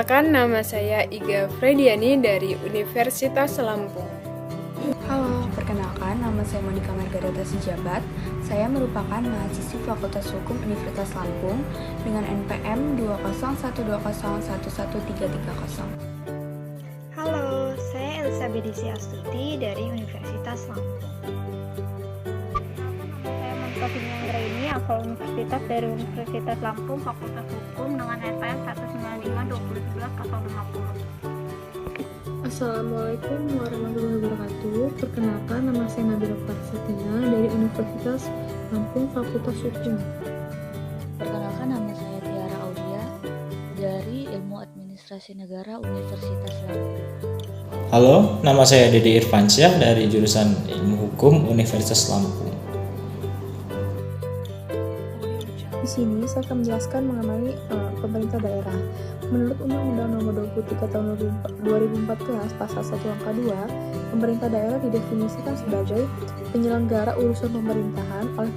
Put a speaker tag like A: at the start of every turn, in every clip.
A: Perkenalkan, nama saya Iga Frediani dari Universitas Lampung.
B: Halo, perkenalkan nama saya Monika Margareta Sejabat. Saya merupakan mahasiswi Fakultas Hukum Universitas Lampung dengan NPM 20120111330.
C: Halo, saya Elsa Bedisi Astuti dari Universitas Lampung. Saya Monika Finiangraini, asal Universitas dari Universitas Lampung, Fakultas Hukum dengan NPM 19520111050.
D: Assalamualaikum warahmatullahi wabarakatuh. Perkenalkan, nama saya Nabila Prasetina dari Universitas Lampung, Fakultas Hukum.
E: Perkenalkan, nama saya Tiara Aulia dari Ilmu Administrasi Negara Universitas Lampung.
F: Halo, nama saya Dede Irfansyah dari jurusan Ilmu Hukum Universitas Lampung.
D: Di sini saya akan menjelaskan mengenai pemerintah daerah. Menurut Undang-Undang Nomor 23 Tahun 2014 Pasal 1 Angka 2, pemerintah daerah didefinisikan sebagai penyelenggara urusan pemerintahan oleh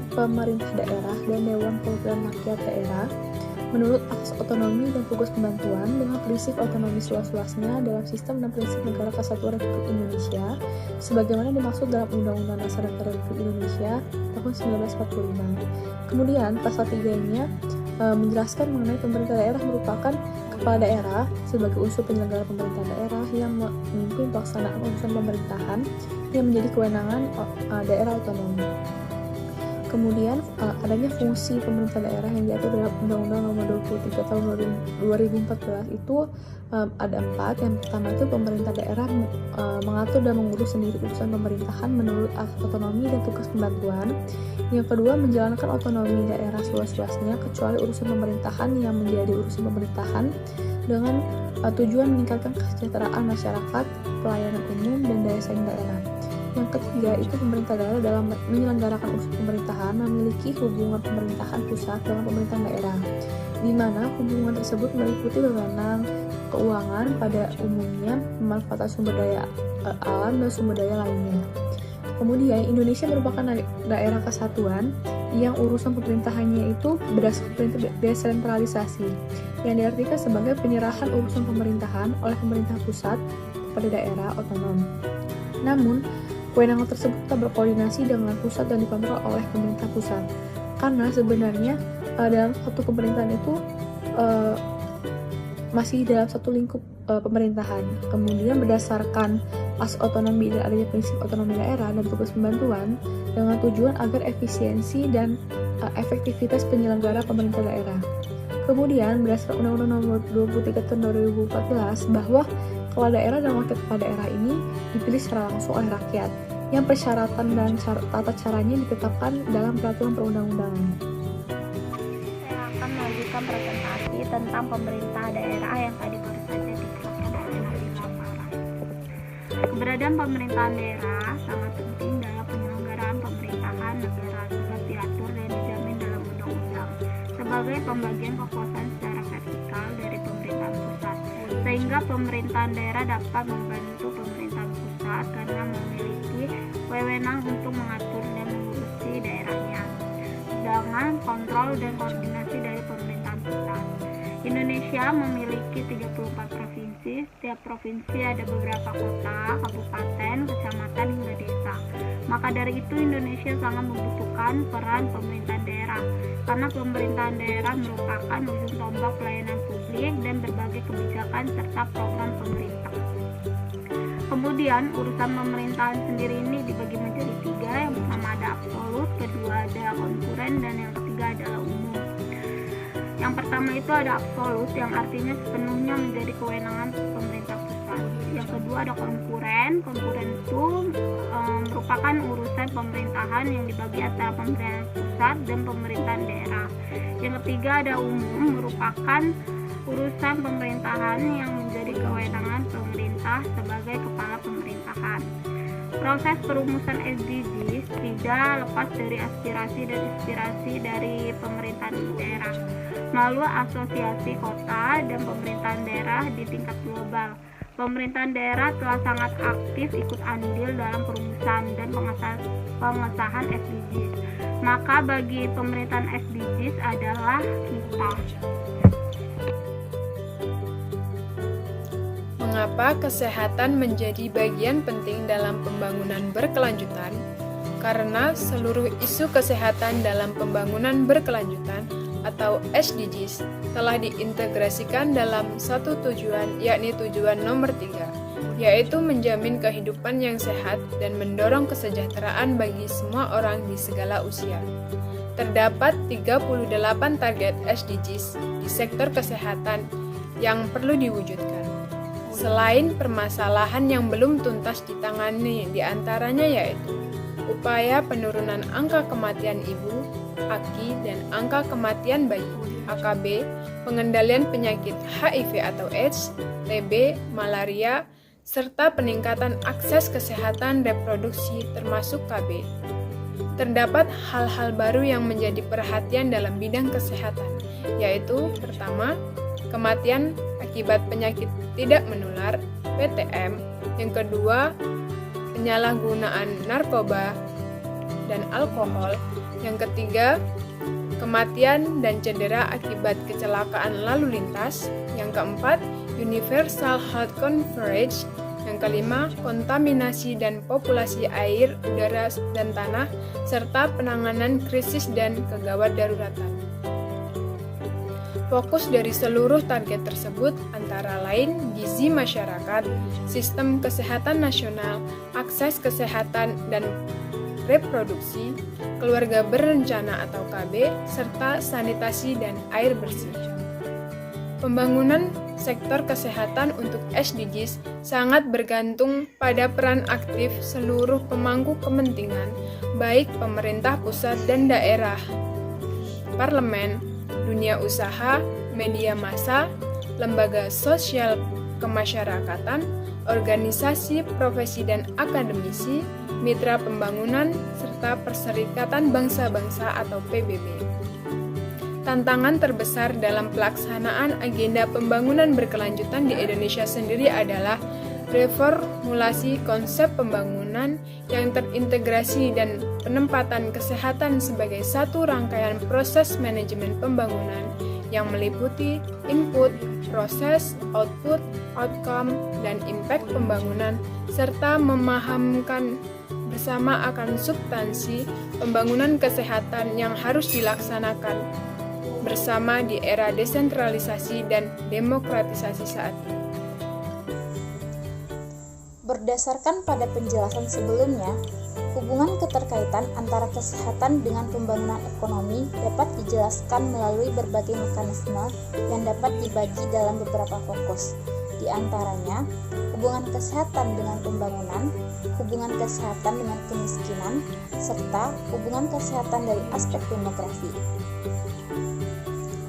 D: pemerintah daerah dan Dewan Perwakilan Rakyat daerah menurut asas otonomi dan tugas pembantuan dengan prinsip otonomi seluas-luasnya dalam sistem dan prinsip negara kesatuan Republik Indonesia sebagaimana dimaksud dalam Undang-Undang Dasar Negara Republik Indonesia tahun 1945. Kemudian pasal 3-nya menjelaskan mengenai pemerintah daerah merupakan kepala daerah sebagai unsur penyelenggara pemerintah daerah yang memimpin pelaksanaan urusan pemerintahan yang menjadi kewenangan daerah otonomi. Kemudian adanya fungsi pemerintah daerah yang diatur dalam Undang-Undang Nomor 23 Tahun 2014 itu ada 4. Yang pertama itu pemerintah daerah mengatur dan mengurus sendiri urusan pemerintahan menurut asas otonomi dan tugas pembantuan. Yang kedua, menjalankan otonomi daerah seluas-luasnya kecuali urusan pemerintahan yang menjadi urusan pemerintahan dengan tujuan meningkatkan kesejahteraan masyarakat, pelayanan umum, dan daya saing daerah. Yang ketiga, itu pemerintah daerah dalam menyelenggarakan urusan pemerintahan memiliki hubungan pemerintahan pusat dengan pemerintahan daerah, di mana hubungan tersebut meliputi wewenang, keuangan pada umumnya, pemanfaatan sumber daya alam dan sumber daya lainnya. Kemudian, Indonesia merupakan daerah kesatuan yang urusan pemerintahannya itu berdasarkan prinsip desentralisasi, yang diartikan sebagai penyerahan urusan pemerintahan oleh pemerintah pusat kepada daerah otonom. Namun, kewenangan tersebut tak berkoordinasi dengan pusat dan dikontrol oleh pemerintah pusat. Karena sebenarnya dalam satu pemerintahan itu masih dalam satu lingkup pemerintahan. Kemudian berdasarkan asas otonomi dan adanya prinsip otonomi daerah dan tugas pembantuan dengan tujuan agar efisiensi dan efektivitas penyelenggara pemerintah daerah. Kemudian berdasarkan Undang-Undang Nomor 23 Tahun 2014 bahwa kepala daerah dan wakil kepala daerah ini dipilih secara langsung oleh rakyat, yang persyaratan dan tata caranya ditetapkan dalam peraturan perundang-undangan.
C: Saya akan melanjutkan presentasi tentang pemerintah daerah yang tadi baru saja dijelaskan oleh Nabila Farah. Keberadaan pemerintahan daerah sangat penting dalam penyelenggaraan pemerintahan negara sebab diatur dan dijamin dalam undang-undang sebagai pembagian kekuasaan secara vertikal dari pemerintahan pusat, sehingga pemerintahan daerah dapat membantu pemerintahan pusat karena memiliki wewenang untuk mengatur dan mengurusi daerahnya dengan kontrol dan koordinasi dari pemerintahan pusat. Indonesia memiliki 34 provinsi. Setiap provinsi ada beberapa kota, kabupaten, kecamatan, hingga desa. Maka dari itu Indonesia sangat membutuhkan peran pemerintahan daerah karena pemerintahan daerah merupakan ujung tombak pelayanan publik dan berbagai kebijakan serta program pemerintah. Kemudian urusan pemerintahan sendiri ini dibagi menjadi 3. Yang pertama ada absolut, kedua ada konkuren, dan yang ketiga adalah umum. Yang pertama itu ada absolut, yang artinya sepenuhnya menjadi kewenangan pemerintah pusat. Yang kedua ada konkuren. Konkuren itu merupakan urusan pemerintahan yang dibagi antara pemerintahan pusat dan pemerintahan daerah. Yang ketiga ada umum, merupakan urusan pemerintahan yang menjadi kewenangan pemerintah sebagai kepala pemerintahan. Proses perumusan SDGs tidak lepas dari aspirasi dan inspirasi dari pemerintahan daerah melalui asosiasi kota dan pemerintahan daerah di tingkat global. Pemerintahan daerah telah sangat aktif ikut andil dalam perumusan dan pengesahan SDGs. Maka bagi pemerintahan SDGs adalah kita.
A: Mengapa kesehatan menjadi bagian penting dalam pembangunan berkelanjutan? Karena seluruh isu kesehatan dalam pembangunan berkelanjutan atau SDGs telah diintegrasikan dalam satu tujuan, yakni tujuan nomor 3, yaitu menjamin kehidupan yang sehat dan mendorong kesejahteraan bagi semua orang di segala usia. Terdapat 38 target SDGs di sektor kesehatan yang perlu diwujudkan. Selain permasalahan yang belum tuntas ditangani, diantaranya yaitu upaya penurunan angka kematian ibu, AKI, dan angka kematian bayi, AKB, pengendalian penyakit HIV atau AIDS, TB, malaria, serta peningkatan akses kesehatan reproduksi termasuk KB. Terdapat hal-hal baru yang menjadi perhatian dalam bidang kesehatan, yaitu pertama, kematian akibat penyakit tidak menular, PTM. Yang kedua, penyalahgunaan narkoba dan alkohol. Yang ketiga, kematian dan cedera akibat kecelakaan lalu lintas. Yang keempat, universal health coverage. Yang kelima, kontaminasi dan populasi air, udara, dan tanah, serta penanganan krisis dan kegawat daruratan. Fokus dari seluruh target tersebut antara lain gizi masyarakat, sistem kesehatan nasional, akses kesehatan dan reproduksi, keluarga berencana atau KB, serta sanitasi dan air bersih. Pembangunan sektor kesehatan untuk SDGs sangat bergantung pada peran aktif seluruh pemangku kepentingan, baik pemerintah pusat dan daerah, parlemen, dunia usaha, media massa, lembaga sosial kemasyarakatan, organisasi profesi dan akademisi, mitra pembangunan, serta Perserikatan Bangsa-Bangsa atau PBB. Tantangan terbesar dalam pelaksanaan agenda pembangunan berkelanjutan di Indonesia sendiri adalah reformulasi konsep pembangunan yang terintegrasi dan penempatan kesehatan sebagai satu rangkaian proses manajemen pembangunan yang meliputi input, proses, output, outcome, dan impact pembangunan, serta memahamkan bersama akan substansi pembangunan kesehatan yang harus dilaksanakan bersama di era desentralisasi dan demokratisasi saat ini.
G: Berdasarkan pada penjelasan sebelumnya, hubungan keterkaitan antara kesehatan dengan pembangunan ekonomi dapat dijelaskan melalui berbagai mekanisme yang dapat dibagi dalam beberapa fokus. Di antaranya, hubungan kesehatan dengan pembangunan, hubungan kesehatan dengan kemiskinan, serta hubungan kesehatan dari aspek demografi.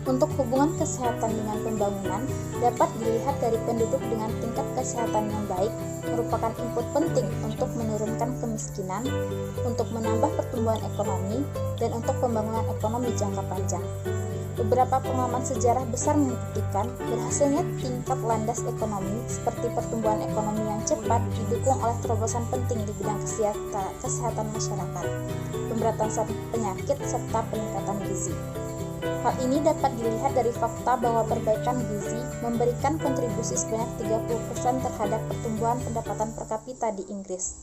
G: Untuk hubungan kesehatan dengan pembangunan dapat dilihat dari penduduk dengan tingkat kesehatan yang baik merupakan input penting untuk menurunkan kemiskinan, untuk menambah pertumbuhan ekonomi, dan untuk pembangunan ekonomi jangka panjang. Beberapa pengalaman sejarah besar membuktikan berhasilnya tingkat landas ekonomi seperti pertumbuhan ekonomi yang cepat didukung oleh terobosan penting di bidang kesehatan masyarakat, pemberantasan penyakit, serta peningkatan gizi. Hal ini dapat dilihat dari fakta bahwa perbaikan gizi memberikan kontribusi sebanyak 30% terhadap pertumbuhan pendapatan per kapita di Inggris.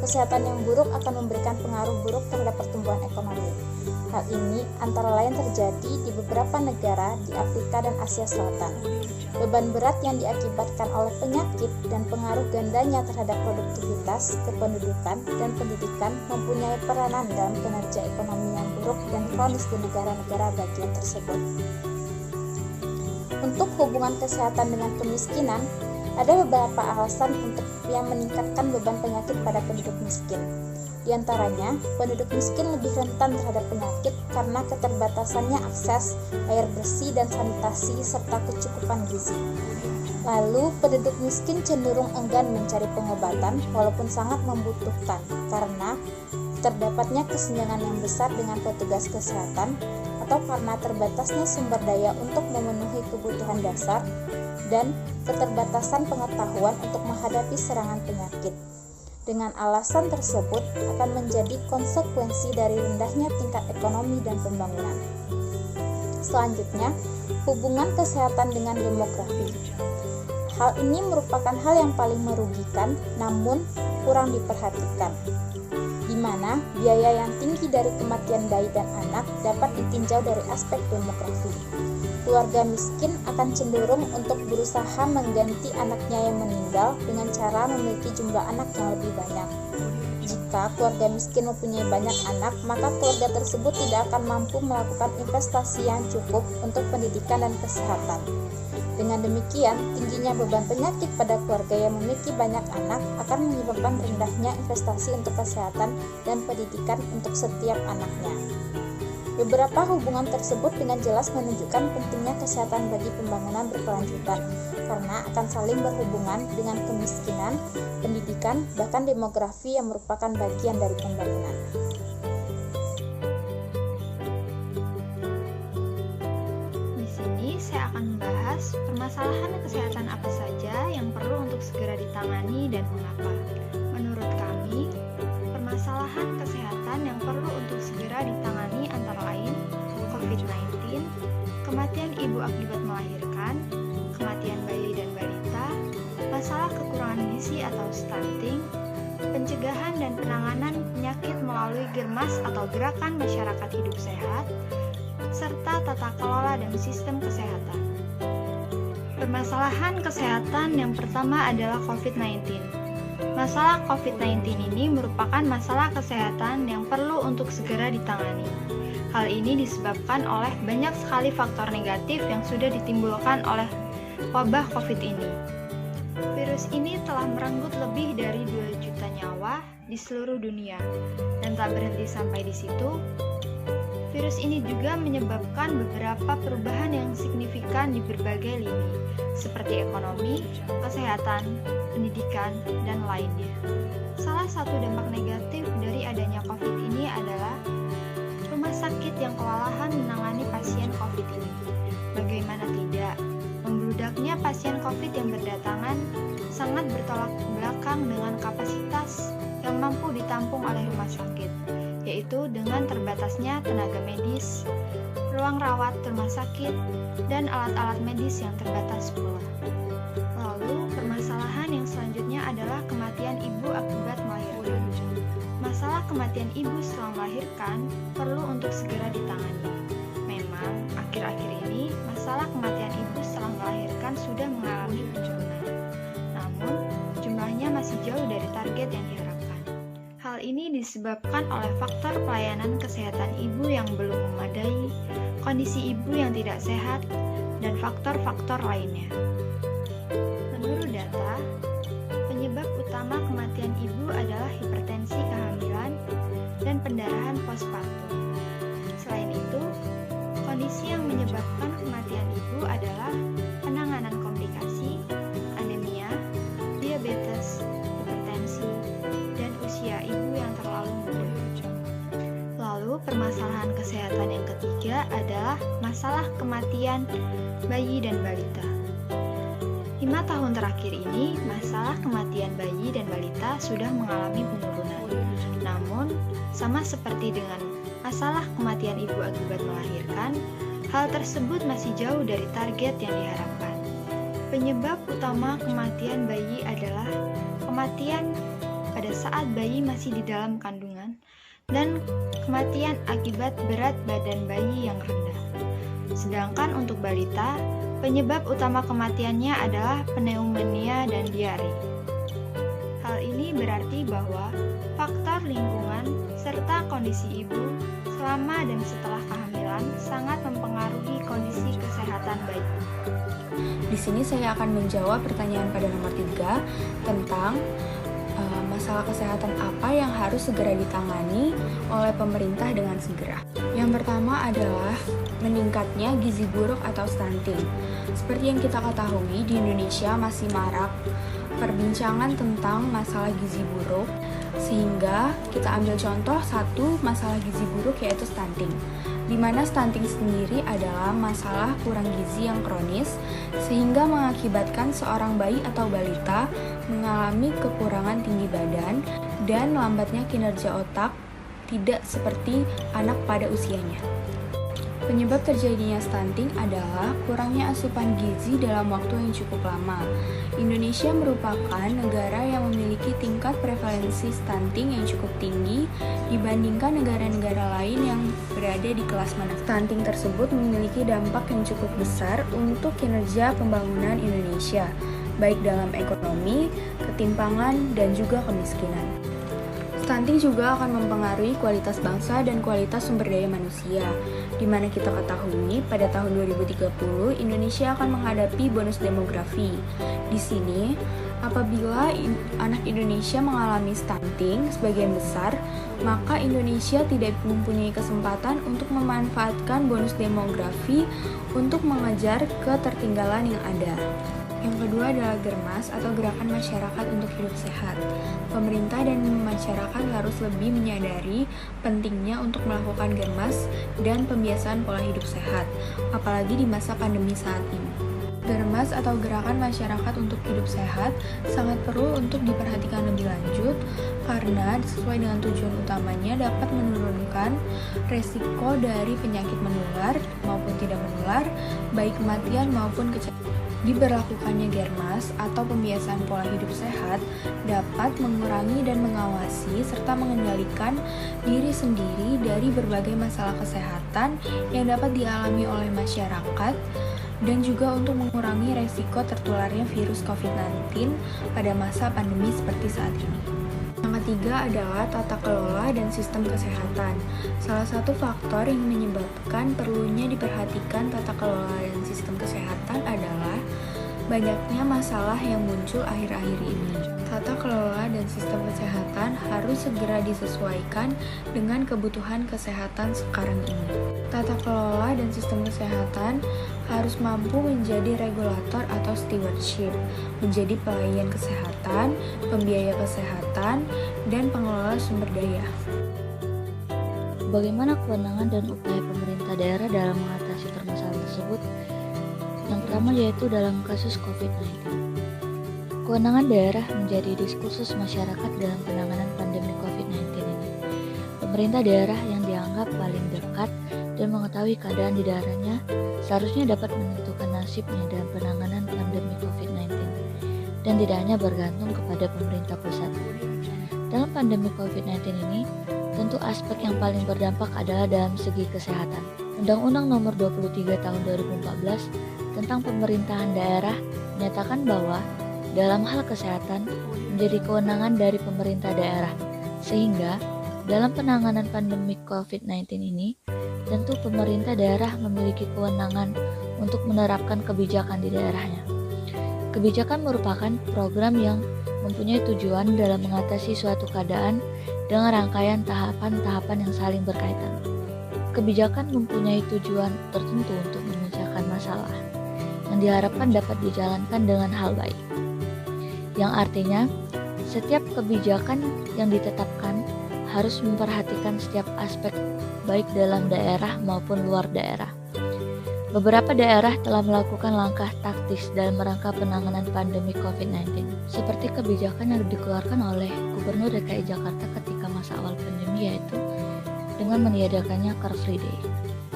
G: Kesehatan yang buruk akan memberikan pengaruh buruk terhadap pertumbuhan ekonomi. Hal ini antara lain terjadi di beberapa negara di Afrika dan Asia Selatan. Beban berat yang diakibatkan oleh penyakit dan pengaruh gandanya terhadap produktivitas, kependudukan, dan pendidikan mempunyai peranan dalam kinerja ekonomi yang buruk dan kronis di negara-negara bagian tersebut. Untuk hubungan kesehatan dengan kemiskinan, ada beberapa alasan untuk yang meningkatkan beban penyakit pada penduduk miskin. Di antaranya, penduduk miskin lebih rentan terhadap penyakit karena keterbatasannya akses air bersih dan sanitasi serta kecukupan gizi. Lalu, penduduk miskin cenderung enggan mencari pengobatan walaupun sangat membutuhkan karena terdapatnya kesenjangan yang besar dengan petugas kesehatan atau karena terbatasnya sumber daya untuk memenuhi kebutuhan dasar dan keterbatasan pengetahuan untuk menghadapi serangan penyakit. Dengan alasan tersebut akan menjadi konsekuensi dari rendahnya tingkat ekonomi dan pembangunan. Selanjutnya, hubungan kesehatan dengan demografi. Hal ini merupakan hal yang paling merugikan namun kurang diperhatikan, di mana biaya yang tinggi dari kematian bayi dan anak dapat ditinjau dari aspek demografi. Keluarga miskin akan cenderung untuk berusaha mengganti anaknya yang meninggal dengan cara memiliki jumlah anak yang lebih banyak. Jika keluarga miskin mempunyai banyak anak, maka keluarga tersebut tidak akan mampu melakukan investasi yang cukup untuk pendidikan dan kesehatan. Dengan demikian, tingginya beban penyakit pada keluarga yang memiliki banyak anak akan menyebabkan rendahnya investasi untuk kesehatan dan pendidikan untuk setiap anaknya. Beberapa hubungan tersebut dengan jelas menunjukkan pentingnya kesehatan bagi pembangunan berkelanjutan, karena akan saling berhubungan dengan kemiskinan, pendidikan, bahkan demografi yang merupakan bagian dari pembangunan.
C: Di sini saya akan membahas permasalahan kesehatan apa saja yang perlu untuk segera ditangani dan mengapa. Menurut kami, permasalahan kesehatan yang perlu untuk segera ditangani antara lain COVID-19, kematian ibu akibat melahirkan, kematian bayi dan balita, masalah kekurangan gizi atau stunting, pencegahan dan penanganan penyakit melalui Germas atau Gerakan Masyarakat Hidup Sehat, serta tata kelola dan sistem kesehatan. Permasalahan kesehatan yang pertama adalah COVID-19. Masalah COVID-19 ini merupakan masalah kesehatan yang perlu untuk segera ditangani. Hal ini disebabkan oleh banyak sekali faktor negatif yang sudah ditimbulkan oleh wabah COVID ini. Virus ini telah merenggut lebih dari 2 juta nyawa di seluruh dunia. Dan tak berhenti sampai di situ, virus ini juga menyebabkan beberapa perubahan yang signifikan di berbagai lini, seperti ekonomi, kesehatan, pendidikan, dan lainnya. Salah satu dampak negatif dari adanya COVID ini adalah rumah sakit yang kewalahan menangani pasien COVID ini. Bagaimana tidak, membludaknya pasien COVID yang berdatangan sangat bertolak belakang dengan kapasitas yang mampu ditampung oleh rumah sakit, yaitu dengan terbatasnya tenaga medis, ruang rawat rumah sakit, dan alat-alat medis yang terbatas pula. Lalu, permasalahan yang selanjutnya adalah kematian ibu akibat melahirkan. Masalah kematian ibu setelah melahirkan perlu untuk segera ditangani. Memang, akhir-akhir ini, masalah kematian ibu setelah melahirkan sudah mengalami penurunan. Namun, jumlahnya masih jauh dari target yang diharapkan. Hal ini disebabkan oleh faktor pelayanan kesehatan ibu yang belum memadai, kondisi ibu yang tidak sehat, dan faktor-faktor lainnya. Menurut data, penyebab utama kematian ibu adalah hipertensi kehamilan dan pendarahan postpartum. Selain itu, kondisi yang menyebabkan kematian ibu adalah penanganan komplikasi, anemia, diabetes, hipertensi, dan usia ibu yang terlalu muda. Lalu, permasalahan kesehatan yang ketiga adalah masalah kematian bayi dan balita. 5 tahun terakhir ini, masalah kematian bayi dan balita sudah mengalami penurunan. Namun, sama seperti dengan masalah kematian ibu akibat melahirkan, hal tersebut masih jauh dari target yang diharapkan. Penyebab utama kematian bayi adalah kematian pada saat bayi masih di dalam kandungan dan kematian akibat berat badan bayi yang rendah. Sedangkan untuk balita, penyebab utama kematiannya adalah pneumonia dan diare. Hal ini berarti bahwa faktor lingkungan serta kondisi ibu selama dan setelah kehamilan sangat mempengaruhi kondisi kesehatan bayi.
B: Di sini saya akan menjawab pertanyaan pada nomor 3 tentang masalah kesehatan apa yang harus segera ditangani oleh pemerintah dengan segera. Yang pertama adalah meningkatnya gizi buruk atau stunting. Seperti yang kita ketahui, di Indonesia masih marak perbincangan tentang masalah gizi buruk, sehingga kita ambil contoh satu masalah gizi buruk yaitu stunting, di mana stunting sendiri adalah masalah kurang gizi yang kronis sehingga mengakibatkan seorang bayi atau balita mengalami kekurangan tinggi badan dan lambatnya kinerja otak, tidak seperti anak pada usianya. Penyebab terjadinya stunting adalah kurangnya asupan gizi dalam waktu yang cukup lama. Indonesia merupakan negara yang memiliki tingkat prevalensi stunting yang cukup tinggi dibandingkan negara-negara lain yang berada di kelas menengah. Stunting tersebut memiliki dampak yang cukup besar untuk kinerja pembangunan Indonesia, baik dalam ekonomi, ketimpangan, dan juga kemiskinan. Stunting juga akan mempengaruhi kualitas bangsa dan kualitas sumber daya manusia, di mana kita ketahui pada tahun 2030 Indonesia akan menghadapi bonus demografi. Di sini, apabila anak Indonesia mengalami stunting sebagian besar, maka Indonesia tidak mempunyai kesempatan untuk memanfaatkan bonus demografi untuk mengejar ketertinggalan yang ada. Yang kedua adalah Germas atau Gerakan Masyarakat untuk Hidup Sehat. Pemerintah dan masyarakat harus lebih menyadari pentingnya untuk melakukan Germas dan pembiasaan pola hidup sehat, apalagi di masa pandemi saat ini. Germas atau Gerakan Masyarakat untuk Hidup Sehat sangat perlu untuk diperhatikan lebih lanjut karena sesuai dengan tujuan utamanya dapat menurunkan resiko dari penyakit menular maupun tidak menular, baik kematian maupun kecelakaan. Diberlakukannya Germas atau pembiasaan pola hidup sehat dapat mengurangi dan mengawasi serta mengendalikan diri sendiri dari berbagai masalah kesehatan yang dapat dialami oleh masyarakat dan juga untuk mengurangi resiko tertularnya virus COVID-19 pada masa pandemi seperti saat ini. Yang ketiga adalah tata kelola dan sistem kesehatan. Salah satu faktor yang menyebabkan perlunya diperhatikan tata kelola dan sistem kesehatan adalah banyaknya masalah yang muncul akhir-akhir ini. Tata kelola dan sistem kesehatan harus segera disesuaikan dengan kebutuhan kesehatan sekarang ini. Tata kelola dan sistem kesehatan harus mampu menjadi regulator atau stewardship, menjadi pelayan kesehatan, pembiaya kesehatan, dan pengelola sumber daya.
E: Bagaimana kewenangan dan upaya pemerintah daerah dalam mengatasi permasalahan tersebut? Yang pertama yaitu dalam kasus COVID-19. Kewenangan daerah menjadi diskursus masyarakat dalam penanganan pandemi COVID-19 ini. Pemerintah daerah yang dianggap paling dekat dan mengetahui keadaan di daerahnya seharusnya dapat menentukan nasibnya dalam penanganan pandemi COVID-19 dan tidak hanya bergantung kepada pemerintah pusat. Dalam pandemi COVID-19 ini, tentu aspek yang paling berdampak adalah dalam segi kesehatan. Undang-Undang Nomor 23 Tahun 2014 tentang pemerintahan daerah menyatakan bahwa dalam hal kesehatan menjadi kewenangan dari pemerintah daerah, sehingga dalam penanganan pandemi COVID-19 ini, tentu pemerintah daerah memiliki kewenangan untuk menerapkan kebijakan di daerahnya. Kebijakan merupakan program yang mempunyai tujuan dalam mengatasi suatu keadaan dengan rangkaian tahapan-tahapan yang saling berkaitan. Kebijakan mempunyai tujuan tertentu untuk memecahkan masalah yang diharapkan dapat dijalankan dengan hal baik. Yang artinya, setiap kebijakan yang ditetapkan harus memperhatikan setiap aspek baik dalam daerah maupun luar daerah. Beberapa daerah telah melakukan langkah taktis dalam rangka penanganan pandemi COVID-19, seperti kebijakan yang dikeluarkan oleh Gubernur DKI Jakarta ketika masa awal pandemi, yaitu dengan meniadakannya Car Free Day.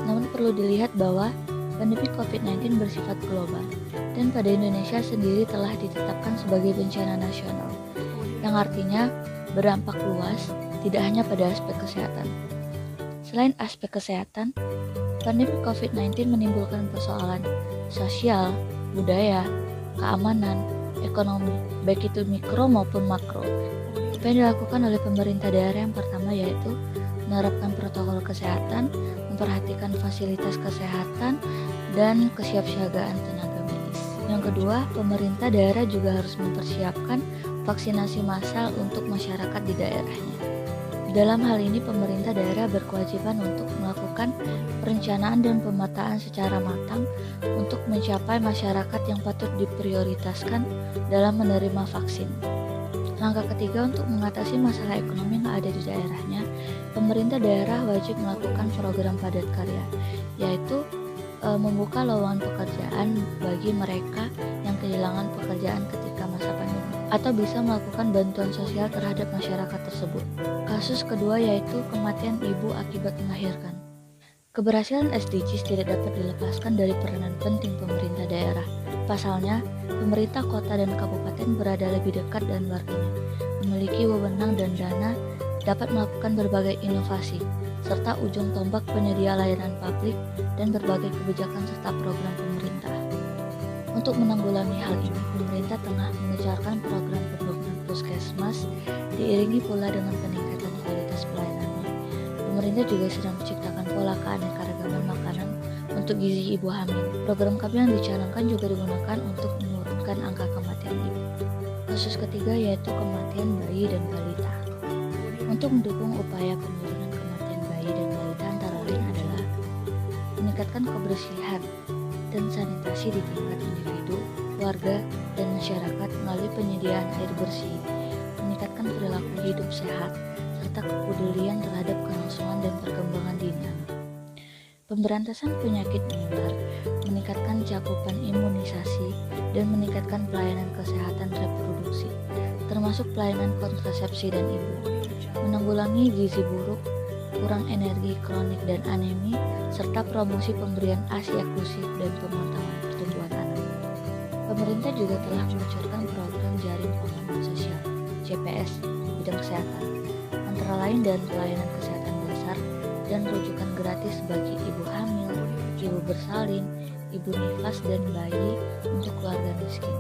E: Namun perlu dilihat bahwa pandemi COVID-19 bersifat global, dan pada Indonesia sendiri telah ditetapkan sebagai bencana nasional, yang artinya berdampak luas tidak hanya pada aspek kesehatan. Selain aspek kesehatan, pandemi COVID-19 menimbulkan persoalan sosial, budaya, keamanan, ekonomi, baik itu mikro maupun makro. Apa yang dilakukan oleh pemerintah daerah yang pertama yaitu menerapkan protokol kesehatan, memperhatikan fasilitas kesehatan, dan kesiapsiagaan tenaga medis. Yang kedua, pemerintah daerah juga harus mempersiapkan vaksinasi massal untuk masyarakat di daerahnya. Dalam hal ini, pemerintah daerah berkewajiban untuk melakukan perencanaan dan pemetaan secara matang untuk mencapai masyarakat yang patut diprioritaskan dalam menerima vaksin. Langkah ketiga, untuk mengatasi masalah ekonomi yang ada di daerahnya, pemerintah daerah wajib melakukan program padat karya, yaitu membuka lowongan pekerjaan bagi mereka yang kehilangan pekerjaan ketika masa pandemi, atau bisa melakukan bantuan sosial terhadap masyarakat tersebut. Kasus kedua yaitu kematian ibu akibat melahirkan. Keberhasilan SDGs tidak dapat dilepaskan dari peranan penting pemerintah daerah. Pasalnya, pemerintah kota dan kabupaten berada lebih dekat dan warganya, memiliki wewenang dan dana, dapat melakukan berbagai inovasi, serta ujung tombak penyedia layanan publik dan berbagai kebijakan serta program pemerintah. Untuk menanggulangi hal ini, pemerintah tengah mengejarkan program pembangunan puskesmas, diiringi pula dengan peningkatan kualitas pelayanannya. Pemerintah juga sedang menciptakan pola keanekaragaman makanan untuk gizi ibu hamil. Program kami yang dicanangkan juga digunakan untuk menurunkan angka kematian ibu. Kasus ketiga yaitu kematian bayi dan balita. Untuk mendukung upaya penurunan kematian bayi dan balita antara lain adalah meningkatkan kebersihan dan sanitasi di tingkat individu, keluarga, dan masyarakat melalui penyediaan air bersih, meningkatkan perilaku hidup sehat, serta kepedulian terhadap kelangsungan dan perkembangan dini anak. Pemberantasan penyakit menular, meningkatkan cakupan imunisasi, dan meningkatkan pelayanan kesehatan reproduksi, termasuk pelayanan kontrasepsi dan ibu, menanggulangi gizi buruk, kurang energi kronik dan anemi, serta promosi pemberian ASI eksklusif dan pemantauan pertumbuhan anak. Pemerintah juga telah meluncurkan program jaring pengaman sosial (JPS) bidang kesehatan, antara lain dan pelayanan kesehatan dasar dan rujukan gratis bagi ibu hamil, ibu bersalin, ibu nifas dan bayi untuk keluarga miskin,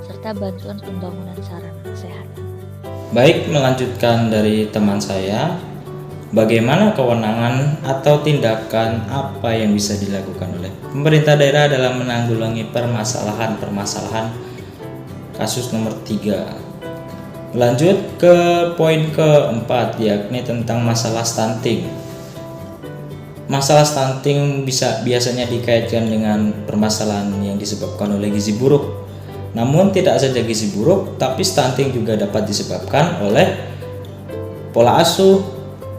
E: serta bantuan pembangunan sarana kesehatan.
F: Baik, melanjutkan dari teman saya, bagaimana kewenangan atau tindakan apa yang bisa dilakukan oleh pemerintah daerah dalam menanggulangi permasalahan kasus nomor 3. Lanjut ke poin keempat, yakni tentang masalah stunting. Masalah stunting biasanya dikaitkan dengan permasalahan yang disebabkan oleh gizi buruk. Namun tidak saja gizi buruk, tapi stunting juga dapat disebabkan oleh pola asuh,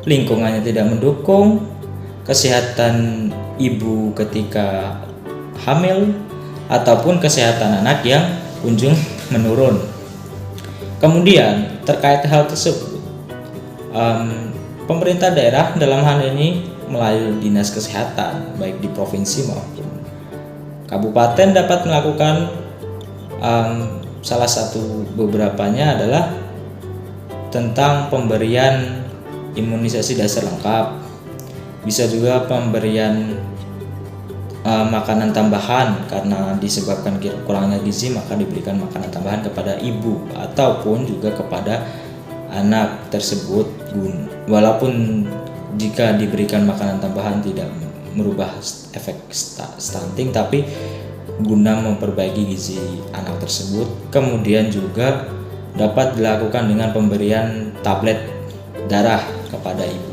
F: lingkungannya tidak mendukung, kesehatan ibu ketika hamil, ataupun kesehatan anak yang kunjung menurun. Kemudian terkait hal tersebut, pemerintah daerah dalam hal ini melalui dinas kesehatan baik di provinsi maupun kabupaten dapat melakukan salah satu beberapanya adalah tentang pemberian imunisasi dasar lengkap, bisa juga pemberian makanan tambahan karena disebabkan kurangnya gizi, maka diberikan makanan tambahan kepada ibu ataupun juga kepada anak tersebut, walaupun jika diberikan makanan tambahan tidak merubah efek stunting, tapi guna memperbaiki gizi anak tersebut. Kemudian juga dapat dilakukan dengan pemberian tablet darah kepada ibu.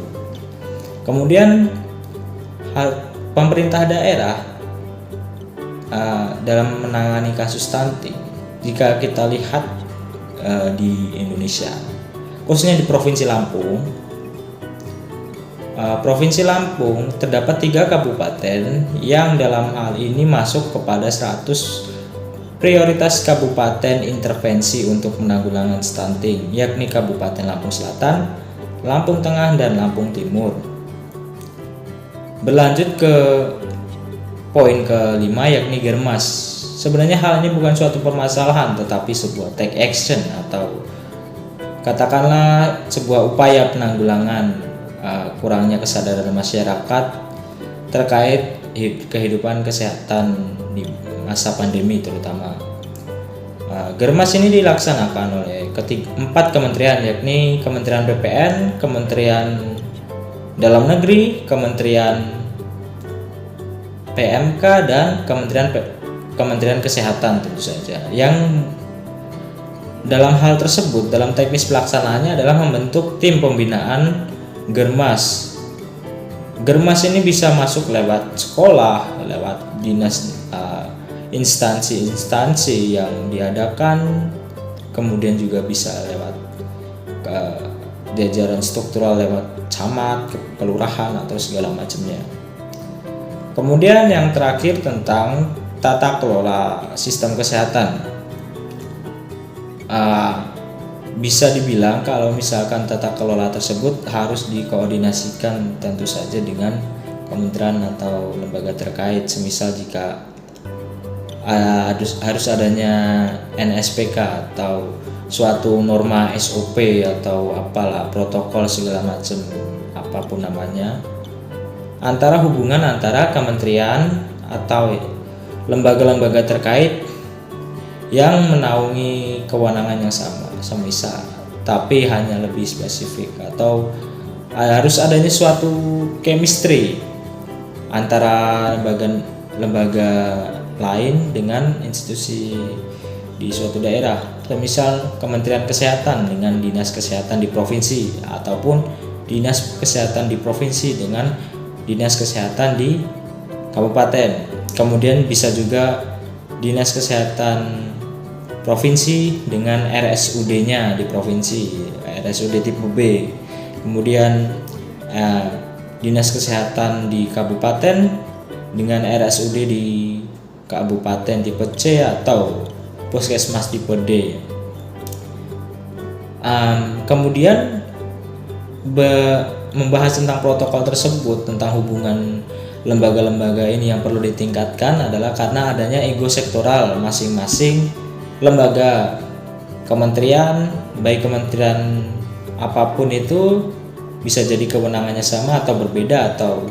F: Kemudian pemerintah daerah dalam menangani kasus stunting, jika kita lihat di Indonesia, khususnya di Provinsi Lampung, terdapat 3 kabupaten yang dalam hal ini masuk kepada 100 prioritas kabupaten intervensi untuk menanggulangi stunting, yakni Kabupaten Lampung Selatan, Lampung Tengah, dan Lampung Timur. Berlanjut ke poin kelima, yakni Germas. Sebenarnya hal ini bukan suatu permasalahan, tetapi sebuah take action atau katakanlah sebuah upaya penanggulangan kurangnya kesadaran masyarakat terkait kehidupan kesehatan di masa pandemi terutama. Germas ini dilaksanakan oleh 4 kementerian, yakni Kementerian PPN, Kementerian Dalam Negeri, Kementerian PMK, dan Kementerian Kesehatan tentu saja. Yang dalam hal tersebut, dalam teknis pelaksanaannya adalah membentuk tim pembinaan Germas. Germas ini bisa masuk lewat sekolah, lewat dinas, instansi-instansi yang diadakan, kemudian juga bisa lewat jajaran struktural lewat camat, kelurahan, atau segala macamnya. Kemudian yang terakhir tentang tata kelola sistem kesehatan. Bisa dibilang kalau misalkan tata kelola tersebut harus dikoordinasikan tentu saja dengan kementerian atau lembaga terkait, semisal jika harus adanya NSPK atau suatu norma SOP atau apalah protokol segala macam apapun namanya, hubungan antara kementerian atau lembaga-lembaga terkait yang menaungi kewenangan yang sama, semisal, tapi hanya lebih spesifik, atau harus adanya suatu chemistry antara lembaga lain dengan institusi di suatu daerah, misal Kementerian Kesehatan dengan Dinas Kesehatan di provinsi, ataupun Dinas Kesehatan di provinsi dengan Dinas Kesehatan di kabupaten. Kemudian bisa juga Dinas Kesehatan provinsi dengan RSUD-nya di provinsi, RSUD tipe B. Kemudian Dinas Kesehatan di kabupaten dengan RSUD di kabupaten tipe C atau puskesmas tipe D. Kemudian membahas tentang protokol tersebut, tentang hubungan lembaga-lembaga ini yang perlu ditingkatkan adalah karena adanya ego sektoral masing-masing lembaga, kementerian, baik kementerian apapun itu bisa jadi kewenangannya sama atau berbeda, atau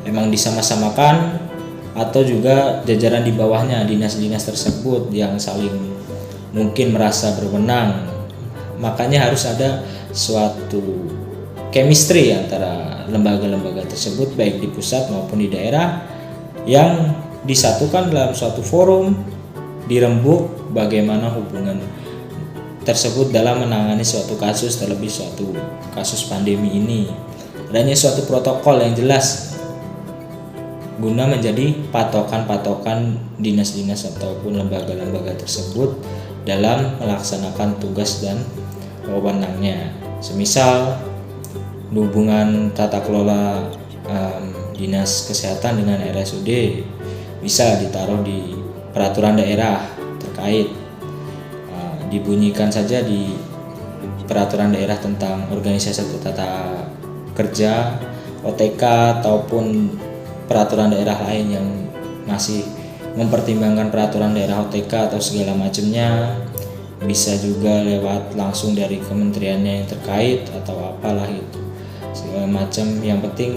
F: emang disama-samakan, atau juga jajaran di bawahnya dinas-dinas tersebut yang saling mungkin merasa berwenang. Makanya harus ada suatu chemistry antara lembaga-lembaga tersebut baik di pusat maupun di daerah yang disatukan dalam suatu forum, dirembuk bagaimana hubungan tersebut dalam menangani suatu kasus, terlebih suatu kasus pandemi ini. Adanya suatu protokol yang jelas guna menjadi patokan-patokan dinas-dinas ataupun lembaga-lembaga tersebut dalam melaksanakan tugas dan wewenangnya. Semisal hubungan tata kelola dinas kesehatan dengan RSUD bisa ditaruh di peraturan daerah terkait, dibunyikan saja di peraturan daerah tentang organisasi tata kerja, OTK, ataupun peraturan daerah lain yang masih mempertimbangkan peraturan daerah OTK atau segala macamnya. Bisa juga lewat langsung dari kementeriannya yang terkait atau apalah itu segala macam. Yang penting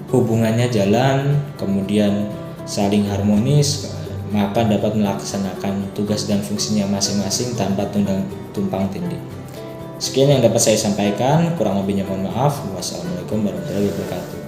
F: hubungannya jalan, kemudian saling harmonis, maka dapat melaksanakan tugas dan fungsinya masing-masing tanpa tumpang tindih. Sekian yang dapat saya sampaikan, kurang lebihnya mohon maaf. Wassalamualaikum warahmatullahi wabarakatuh.